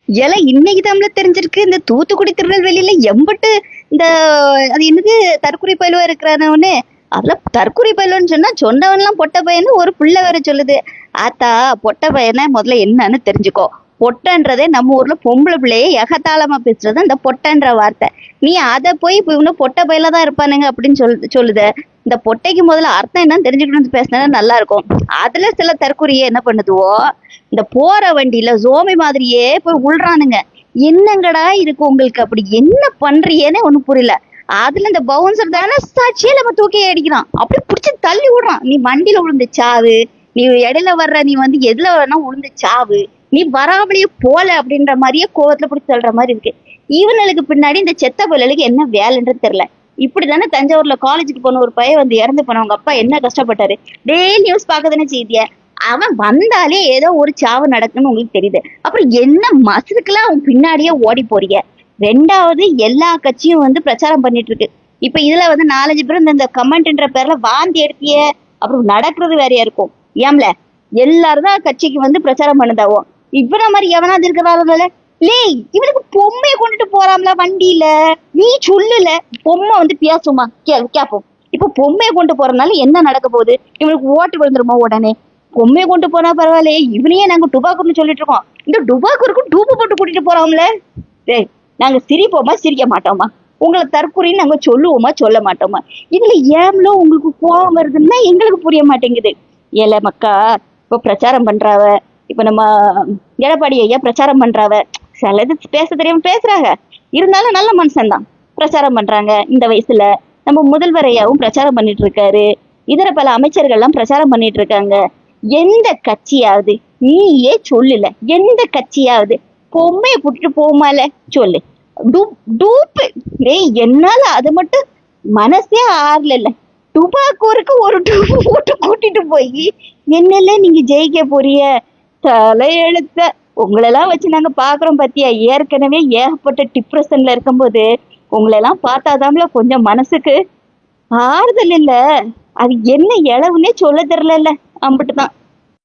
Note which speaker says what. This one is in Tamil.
Speaker 1: இன்னைக்கு தமிழ்ல தெரிஞ்சிருக்கு. இந்த தூத்துக்குடி திருநெல்வேலியில எம்பட்டு இந்த அது என்னது தற்குறி பயிலுவா இருக்கிறானவனு. அதுல தற்குறி பயிலுன்னு சொன்னா சொன்னவன்லாம் பொட்ட பையன்னு ஒரு பிள்ளை வேற சொல்லுது. ஆத்தா, பொட்ட பையனை முதல்ல என்னன்னு தெரிஞ்சுக்கோ. பொட்டன்றதே நம்ம ஊர்ல பொம்பளை பிள்ளையே எகத்தாளமா பேசுறது அந்த பொட்டன்ற வார்த்தை. நீ அதை போய் இப்ப இவனு பொட்ட பையில தான் இருப்பானுங்க அப்படின்னு சொல்லுத. இந்த பொட்டைக்கு முதல்ல அர்த்தம் என்னன்னு தெரிஞ்சுக்கணும்னு பேசினா நல்லா இருக்கும். அதுல சில தற்குறிய என்ன பண்ணுதுவோ, இந்த போற வண்டியில ஜோமி மாதிரியே போய் உள்றானுங்க. என்னங்கடா இருக்கு உங்களுக்கு, அப்படி என்ன பண்றியேன்னு ஒண்ணும் புரியல. அதுல இந்த பவுன்சர் தானே சாட்சியே நம்ம தூக்கி அடிக்கிறான், அப்படி புடிச்சு தள்ளி விடுறான். நீ வண்டியில விழுந்து சாவு, நீ இடையில வர்ற, நீ வந்து எதுல வேணா விழுந்து சாவு, நீ வராமலேயே போல அப்படின்ற மாதிரியே கோவத்துல பிடிச்சி தள்ளுற மாதிரி இருக்கு. இவனுக்கு பின்னாடி இந்த செத்த பிள்ளைகளுக்கு என்ன வேலைன்றது தெரியல. இப்படிதானே தஞ்சாவூர்ல காலேஜுக்கு போன ஒரு பையன் வந்து இறந்து போன அவங்க அப்பா என்ன கஷ்டப்பட்டாரு. டெய்லி நியூஸ் பாக்கதானே செய்திய. அவன் வந்தாலே ஏதோ ஒரு சாவு நடக்குன்னு உங்களுக்கு தெரியுது. அப்புறம் என்ன மசுக்கெல்லாம் அவன் பின்னாடியே ஓடி போறீங்க. ரெண்டாவது, எல்லா கட்சியும் வந்து பிரச்சாரம் பண்ணிட்டு இருக்கு. இப்ப இதுல வந்து 4-5 பேர் இந்த கமெண்ட்ன்ற பேர்ல வாந்தி எடுத்திய, அப்புறம் நடக்கிறது வேறையா இருக்கும். ஏம்ல எல்லாரும் தான் கட்சிக்கு வந்து பிரச்சாரம் பண்ணுதாவோ. இவன மாதிரி எவனாவது இருக்கிறாருல. லே, இவனுக்கு பொம்மையை கொண்டுட்டு போறாம்ல வண்டியில. நீ சொல்லுல, பொம்மை வந்து பேசுமா கேப்போம். இப்ப பொம்மையை கொண்டு போறதுனால என்ன நடக்க போகுது? இவனுக்கு ஓட்டு விழுந்துருமா உடனே? பொம்மையை கொண்டு போனா பரவாயில்லையே, இவனையே நாங்க டுபாக்கூர்னு சொல்லிட்டு இருக்கோம். இந்த டுபாக்கூருக்கு டூப்பு போட்டு கூட்டிட்டு போறோம்ல. டேய், நாங்க சிரிப்போமா சிரிக்க மாட்டோமா? உங்களை தற்கொலைன்னு நாங்க சொல்லுவோமா சொல்ல மாட்டோமா? இதுல ஏம்ல உங்களுக்கு கோபம் வருதுன்னா எங்களுக்கு புரிய மாட்டேங்குது. ஏல மக்கா, இப்போ பிரச்சாரம் பண்றாவ, இப்ப நம்ம எடப்பாடி ஐயா பிரச்சாரம் பண்றாவ. சிலது பேச தெரியாம பேசுறாங்க, இருந்தாலும் நல்ல மனுஷன்தான். பிரச்சாரம் பண்றாங்க. இந்த வயசுல நம்ம முதல்வர் ஐயாவும் பிரச்சாரம் பண்ணிட்டு இருக்காரு. இதர பல அமைச்சர்கள்லாம் பிரச்சாரம் பண்ணிட்டு இருக்காங்க. எந்த கட்சியாவது நீயே சொல்லுல, எந்த கட்சியாவது பொம்மைய புட்டுட்டு போமால சொல்லு. டூப்பு. டேய், என்னால அது மட்டும் மனசே ஆறல. டுபாக்கூருக்கு ஒரு டூப்பு போட்டு கூட்டிட்டு போய் என்னல நீங்க ஜெயிக்க போறிய? தலையெழுத்த உங்களெல்லாம் வச்சு நாங்க பாக்குறோம் பாத்தியா. ஏற்கனவே ஏகப்பட்ட டிப்ரெஷன்ல இருக்கும்போது உங்களெல்லாம் பார்த்தாதாம்ல கொஞ்சம் மனசுக்கு ஆறுதல் இல்ல. அது என்ன இளவுன்னே சொல்ல தெரியல. அம்பிட்டுதான்.